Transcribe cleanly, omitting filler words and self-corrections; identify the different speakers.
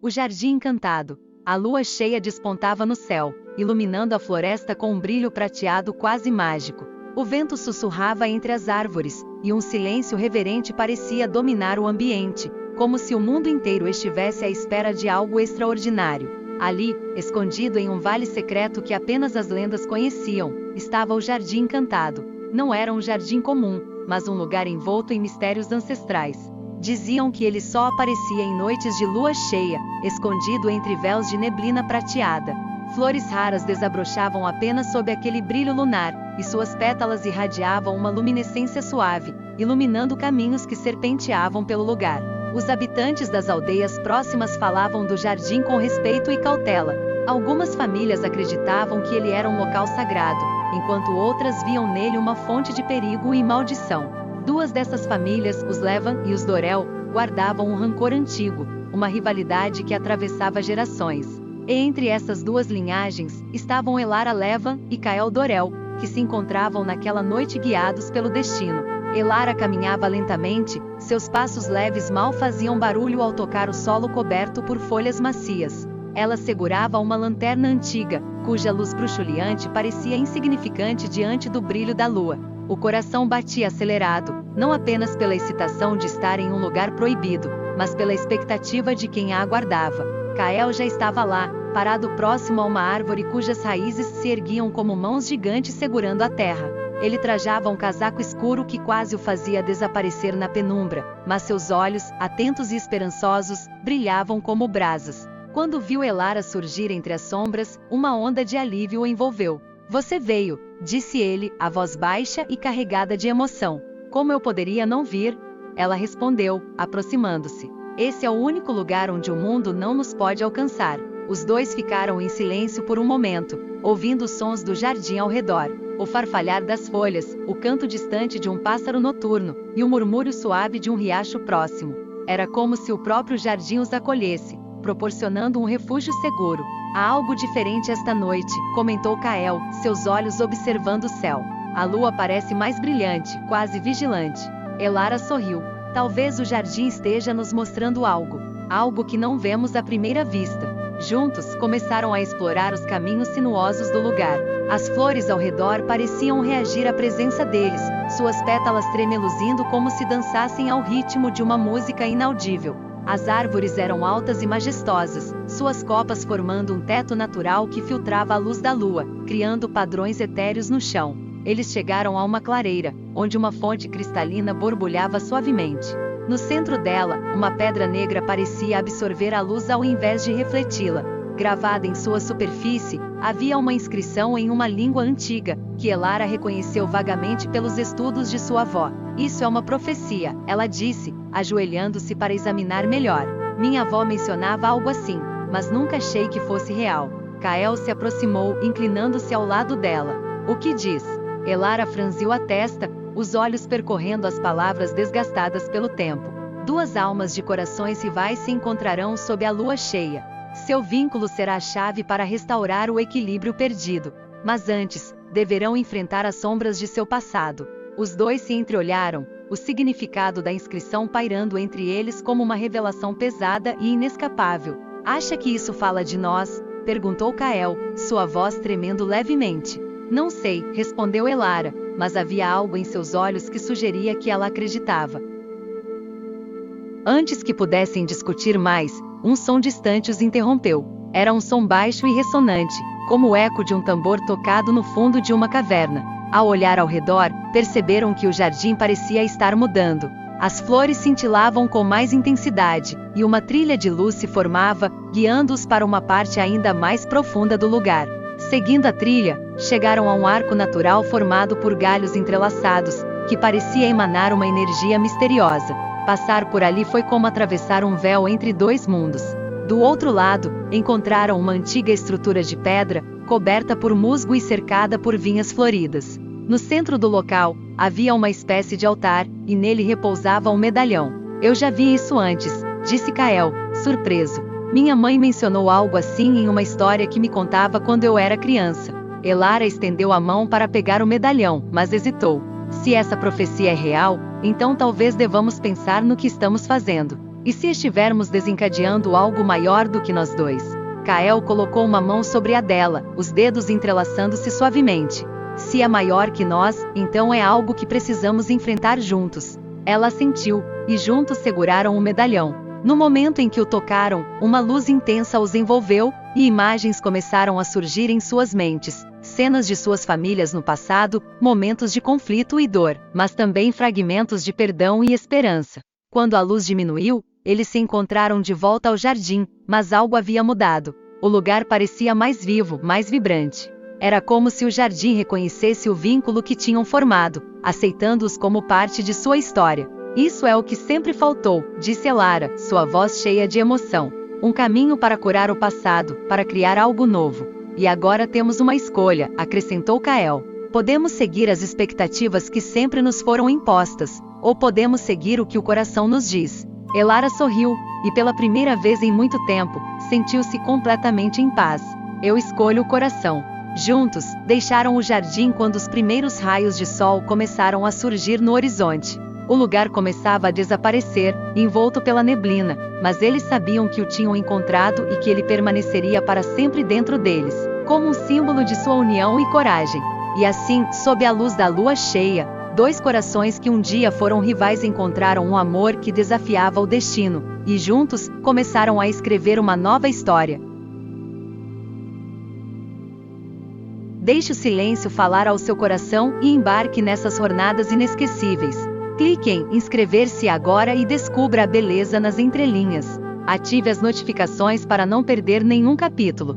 Speaker 1: O Jardim Encantado. A lua cheia despontava no céu, iluminando a floresta com um brilho prateado quase mágico. O vento sussurrava entre as árvores, e um silêncio reverente parecia dominar o ambiente, como se o mundo inteiro estivesse à espera de algo extraordinário. Ali, escondido em um vale secreto que apenas as lendas conheciam, estava o Jardim Encantado. Não era um jardim comum, mas um lugar envolto em mistérios ancestrais. Diziam que ele só aparecia em noites de lua cheia, escondido entre véus de neblina prateada. Flores raras desabrochavam apenas sob aquele brilho lunar, e suas pétalas irradiavam uma luminescência suave, iluminando caminhos que serpenteavam pelo lugar. Os habitantes das aldeias próximas falavam do jardim com respeito e cautela. Algumas famílias acreditavam que ele era um local sagrado, enquanto outras viam nele uma fonte de perigo e maldição. Duas dessas famílias, os Levan e os Dorel, guardavam um rancor antigo, uma rivalidade que atravessava gerações. E entre essas duas linhagens, estavam Elara Levan e Kael Dorel, que se encontravam naquela noite guiados pelo destino. Elara caminhava lentamente, seus passos leves mal faziam barulho ao tocar o solo coberto por folhas macias. Ela segurava uma lanterna antiga, cuja luz bruxuleante parecia insignificante diante do brilho da lua. O coração batia acelerado, não apenas pela excitação de estar em um lugar proibido, mas pela expectativa de quem a aguardava. Kael já estava lá, parado próximo a uma árvore cujas raízes se erguiam como mãos gigantes segurando a terra. Ele trajava um casaco escuro que quase o fazia desaparecer na penumbra, mas seus olhos, atentos e esperançosos, brilhavam como brasas. Quando viu Elara surgir entre as sombras, uma onda de alívio o envolveu. "Você veio", disse ele, a voz baixa e carregada de emoção. "Como eu poderia não vir?" Ela respondeu, aproximando-se. "Esse é o único lugar onde o mundo não nos pode alcançar." Os dois ficaram em silêncio por um momento, ouvindo os sons do jardim ao redor, o farfalhar das folhas, o canto distante de um pássaro noturno, e o murmúrio suave de um riacho próximo. Era como se o próprio jardim os acolhesse, proporcionando um refúgio seguro. "Há algo diferente esta noite", comentou Kael, seus olhos observando o céu. "A lua parece mais brilhante, quase vigilante." Elara sorriu. "Talvez o jardim esteja nos mostrando algo. Algo que não vemos à primeira vista." Juntos, começaram a explorar os caminhos sinuosos do lugar. As flores ao redor pareciam reagir à presença deles, suas pétalas tremeluzindo como se dançassem ao ritmo de uma música inaudível. As árvores eram altas e majestosas, suas copas formando um teto natural que filtrava a luz da lua, criando padrões etéreos no chão. Eles chegaram a uma clareira, onde uma fonte cristalina borbulhava suavemente. No centro dela, uma pedra negra parecia absorver a luz ao invés de refleti-la. Gravada em sua superfície, havia uma inscrição em uma língua antiga, que Elara reconheceu vagamente pelos estudos de sua avó. "Isso é uma profecia", ela disse, ajoelhando-se para examinar melhor. "Minha avó mencionava algo assim, mas nunca achei que fosse real." Kael se aproximou, inclinando-se ao lado dela. "O que diz?" Elara franziu a testa, os olhos percorrendo as palavras desgastadas pelo tempo. "Duas almas de corações rivais se encontrarão sob a lua cheia. Seu vínculo será a chave para restaurar o equilíbrio perdido. Mas antes, deverão enfrentar as sombras de seu passado." Os dois se entreolharam, o significado da inscrição pairando entre eles como uma revelação pesada e inescapável. "Acha que isso fala de nós?" perguntou Kael, sua voz tremendo levemente. "Não sei", respondeu Elara, mas havia algo em seus olhos que sugeria que ela acreditava. Antes que pudessem discutir mais, um som distante os interrompeu. Era um som baixo e ressonante, como o eco de um tambor tocado no fundo de uma caverna. Ao olhar ao redor, perceberam que o jardim parecia estar mudando. As flores cintilavam com mais intensidade, e uma trilha de luz se formava, guiando-os para uma parte ainda mais profunda do lugar. Seguindo a trilha, chegaram a um arco natural formado por galhos entrelaçados, que parecia emanar uma energia misteriosa. Passar por ali foi como atravessar um véu entre dois mundos. Do outro lado, encontraram uma antiga estrutura de pedra, coberta por musgo e cercada por vinhas floridas. No centro do local, havia uma espécie de altar, e nele repousava um medalhão. "Eu já vi isso antes", disse Kael, surpreso. "Minha mãe mencionou algo assim em uma história que me contava quando eu era criança." Elara estendeu a mão para pegar o medalhão, mas hesitou. "Se essa profecia é real, então talvez devamos pensar no que estamos fazendo." E se estivermos desencadeando algo maior do que nós dois? Kael colocou uma mão sobre a dela, os dedos entrelaçando-se suavemente. Se é maior que nós, então é algo que precisamos enfrentar juntos. Ela assentiu, e juntos seguraram o medalhão. No momento em que o tocaram, uma luz intensa os envolveu, e imagens começaram a surgir em suas mentes. Cenas de suas famílias no passado, momentos de conflito e dor, mas também fragmentos de perdão e esperança. Quando a luz diminuiu, eles se encontraram de volta ao jardim, mas algo havia mudado. O lugar parecia mais vivo, mais vibrante. Era como se o jardim reconhecesse o vínculo que tinham formado, aceitando-os como parte de sua história. Isso é o que sempre faltou, disse Elara, sua voz cheia de emoção. Um caminho para curar o passado, para criar algo novo. E agora temos uma escolha, acrescentou Kael. Podemos seguir as expectativas que sempre nos foram impostas, ou podemos seguir o que o coração nos diz. Elara sorriu, e pela primeira vez em muito tempo, sentiu-se completamente em paz. Eu escolho o coração. Juntos, deixaram o jardim quando os primeiros raios de sol começaram a surgir no horizonte. O lugar começava a desaparecer, envolto pela neblina, mas eles sabiam que o tinham encontrado e que ele permaneceria para sempre dentro deles, como um símbolo de sua união e coragem. E assim, sob a luz da lua cheia, dois corações que um dia foram rivais encontraram um amor que desafiava o destino, e juntos, começaram a escrever uma nova história. Deixe o silêncio falar ao seu coração e embarque nessas jornadas inesquecíveis. Clique em inscrever-se agora e descubra a beleza nas entrelinhas. Ative as notificações para não perder nenhum capítulo.